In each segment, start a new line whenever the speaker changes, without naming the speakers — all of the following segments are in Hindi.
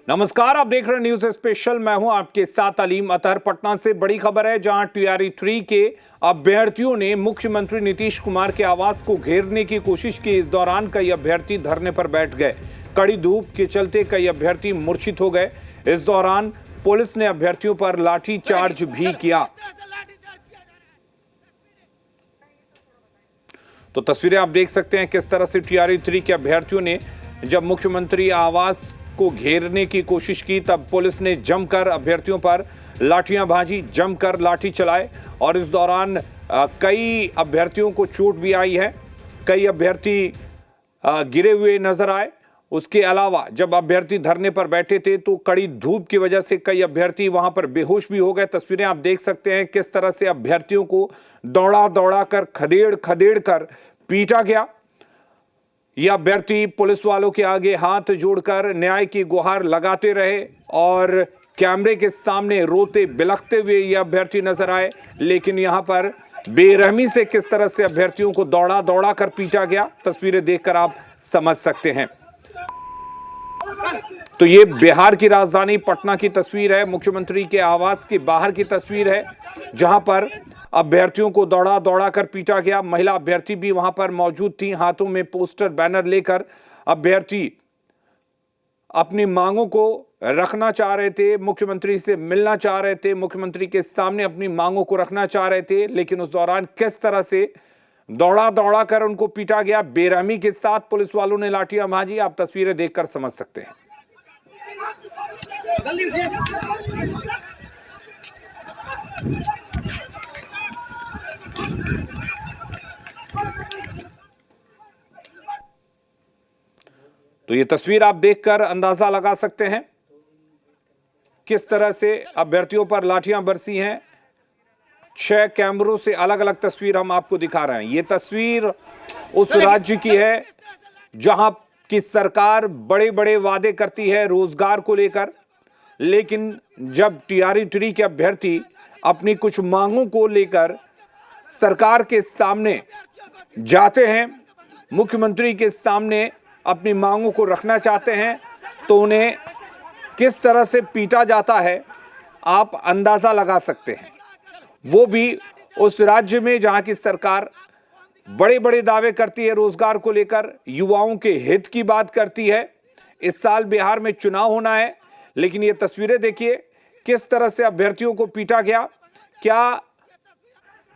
नमस्कार, आप देख रहे हैं न्यूज स्पेशल। मैं हूं आपके साथ अलीम अतहर। पटना से बड़ी खबर है, जहां टीआरई 3 के अभ्यर्थियों ने मुख्यमंत्री नीतीश कुमार के आवास को घेरने की कोशिश की। इस दौरान कई अभ्यर्थी धरने पर बैठ गए। कड़ी धूप के चलते कई अभ्यर्थी मूर्छित हो गए। इस दौरान पुलिस ने अभ्यर्थियों पर लाठीचार्ज भी किया। तो तस्वीरें आप देख सकते हैं किस तरह से टीआरई 3 के अभ्यर्थियों ने जब मुख्यमंत्री आवास को घेरने की कोशिश की, तब पुलिस ने जमकर अभ्यर्थियों पर लाठियां भाजी, जमकर लाठी चलाए और इस दौरान कई अभ्यर्थियों को चोट भी आई है। कई अभ्यर्थी गिरे हुए नजर आए। उसके अलावा जब अभ्यर्थी धरने पर बैठे थे तो कड़ी धूप की वजह से कई अभ्यर्थी वहां पर बेहोश भी हो गए। तस्वीरें आप देख सकते हैं किस तरह से अभ्यर्थियों को दौड़ा दौड़ा कर खदेड़ कर पीटा गया। यह अभ्यर्थी पुलिस वालों के आगे हाथ जोड़कर न्याय की गुहार लगाते रहे और कैमरे के सामने रोते बिलखते हुए यह अभ्यर्थी नजर आए। लेकिन यहां पर बेरहमी से किस तरह से अभ्यर्थियों को दौड़ा दौड़ा कर पीटा गया, तस्वीरें देखकर आप समझ सकते हैं। तो ये बिहार की राजधानी पटना की तस्वीर है। मुख्यमंत्री के आवास के बाहर की तस्वीर है, जहां पर अभ्यर्थियों को दौड़ा दौड़ा कर पीटा गया। महिला अभ्यर्थी भी वहां पर मौजूद थी। हाथों में पोस्टर बैनर लेकर अभ्यर्थी अपनी मांगों को रखना चाह रहे थे, मुख्यमंत्री से मिलना चाह रहे थे, मुख्यमंत्री के सामने अपनी मांगों को रखना चाह रहे थे। लेकिन उस दौरान किस तरह से दौड़ा दौड़ा कर उनको पीटा गया, बेरहमी के साथ पुलिस वालों ने लाठियां भाजी, आप तस्वीरें देखकर समझ सकते हैं। तो ये तस्वीर आप देखकर अंदाजा लगा सकते हैं किस तरह से अभ्यर्थियों पर लाठियां बरसी हैं। 6 कैमरों से अलग अलग तस्वीर हम आपको दिखा रहे हैं। ये तस्वीर उस राज्य की है जहां की सरकार बड़े बड़े वादे करती है रोजगार को लेकर, लेकिन जब टीआरई 3 के अभ्यर्थी अपनी कुछ मांगों को लेकर सरकार के सामने जाते हैं, मुख्यमंत्री के सामने अपनी मांगों को रखना चाहते हैं, तो उन्हें किस तरह से पीटा जाता है आप अंदाजा लगा सकते हैं। वो भी उस राज्य में जहां की सरकार बड़े बड़े दावे करती है रोजगार को लेकर, युवाओं के हित की बात करती है। इस साल बिहार में चुनाव होना है, लेकिन ये तस्वीरें देखिए किस तरह से अभ्यर्थियों को पीटा गया। क्या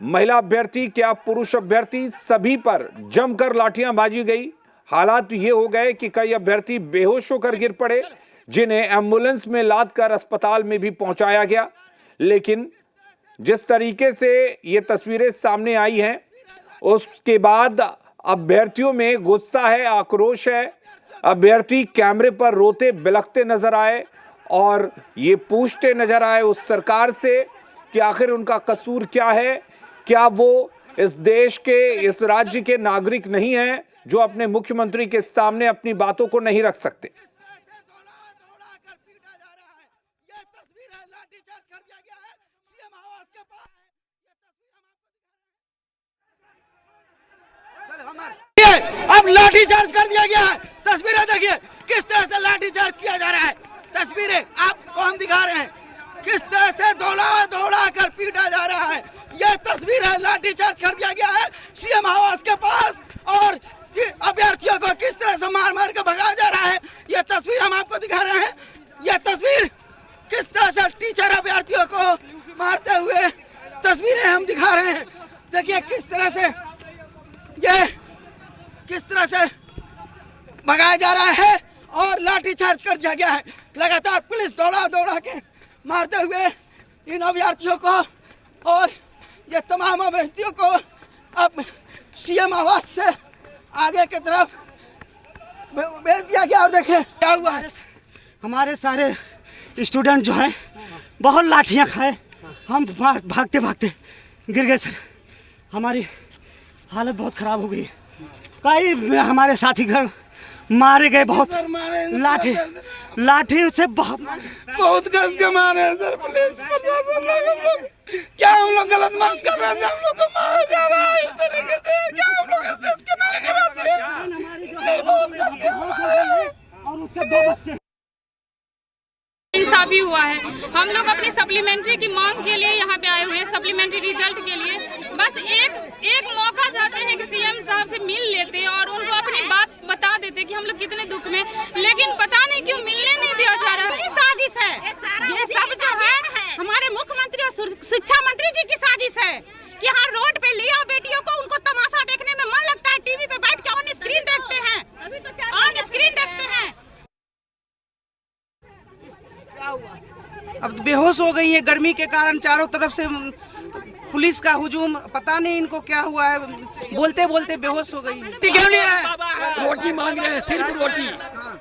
महिला अभ्यर्थी, क्या पुरुष अभ्यर्थी, सभी पर जमकर लाठियां बाजी गई। हालात ये हो गए कि कई अभ्यर्थी बेहोश होकर गिर पड़े, जिन्हें एम्बुलेंस में लादकर अस्पताल में भी पहुंचाया गया। लेकिन जिस तरीके से ये तस्वीरें सामने आई हैं, उसके बाद अभ्यर्थियों में गुस्सा है, आक्रोश है। अभ्यर्थी कैमरे पर रोते बिलखते नजर आए और ये पूछते नजर आए उस सरकार से कि आखिर उनका कसूर क्या है। क्या वो इस देश के, इस राज्य के नागरिक नहीं हैं जो अपने मुख्यमंत्री के सामने अपनी बातों को नहीं रख सकते।
अब लाठी चार्ज कर दिया गया है। तस्वीरें देखिए किस तरह से लाठी चार्ज किया जा रहा है। तस्वीरें आपको हम दिखा रहे हैं किस तरह से दौड़ा दौड़ा कर पीटा जा रहा है। यह तस्वीर है, लाठी चार्ज कर दिया गया है सीएम आवास के पास और अभ्यर्थियों को किस तरह से मार मार के भगाया जा रहा है। यह तस्वीर हम आपको दिखा रहे हैं। यह तस्वीर किस तरह से टीचर अभ्यर्थियों को मारते हुए तस्वीरें हम दिखा रहे हैं। देखिए किस तरह से भगाया जा रहा है और लाठी चार्ज कर दिया गया है। लगातार पुलिस दौड़ा दौड़ा के मारते हुए इन अभ्यर्थियों को और ये तमाम अभ्यर्थियों को अब सीएम आवास से आगे की तरफ भेज दिया गया। और देखिए क्या हुआ है,
हमारे सारे स्टूडेंट जो हैं बहुत लाठियां खाए, हम भागते भागते गिर गए सर। हमारी हालत बहुत खराब हो गई। कई हमारे साथी घर मारे गए, बहुत लाठी से बहुत
कस के मारे हैं सर। पुलिस प्रशासन लोग क्या हम लोग गलत मांग कर रहे हैं? हम लोग को मारा जा रहा है इस तरीके से। क्या हम लोग इस देश के नहीं निवासी?
और उसके 2 बच्चे
काफी हुआ है। हम लोग अपनी सप्लीमेंट्री की मांग के लिए यहाँ पे आए हुए हैं, सप्लीमेंट्री रिजल्ट के लिए। बस एक मौका चाहते हैं कि सीएम साहब से मिल लेते और उनको अपनी बात बता देते कि हम लोग कितने दुख में, लेकिन पता नहीं क्यों मिलने नहीं दिया जा रहा है।
साजिश है ये सब जो है हमारे मुख्यमंत्री और शिक्षा मंत्री जी की साजिश है कि यहाँ रोड पे ले आओ बेटियों को, उनको तमाशा देखने में मन लगता है, टीवी पे बैठ के ऑन स्क्रीन देखते हैं, ऑन स्क्रीन देखते हैं।
अब बेहोश हो गई है गर्मी के कारण, चारों तरफ से पुलिस का हुजूम, पता नहीं इनको क्या हुआ है, बोलते बोलते बेहोश हो गई।
क्यों नहीं है? रोटी मांग रहे हैं, सिर्फ रोटी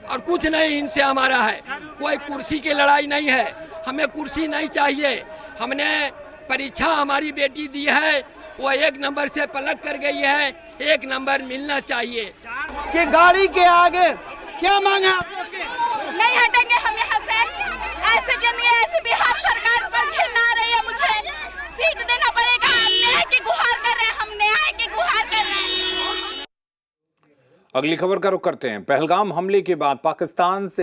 और कुछ नहीं इनसे हमारा है। कोई कुर्सी की लड़ाई नहीं है, हमें कुर्सी नहीं चाहिए। हमने परीक्षा हमारी बेटी दी है, वो 1 नंबर से पलट कर गई है, 1 नंबर मिलना चाहिए।
कि गाड़ी के आगे क्या मांगा आप लोग के?
नहीं हटेंगे हम यहाँ से, ऐसे जनिए ऐसे बिहार सरकार पर खिला रही है, मुझे सीट देना पड़ेगा। हम न्याय की गुहार कर रहे हैं, हम न्याय की गुहार कर रहे हैं।
अगली खबर का रुख करते हैं। पहलगाम हमले के बाद पाकिस्तान से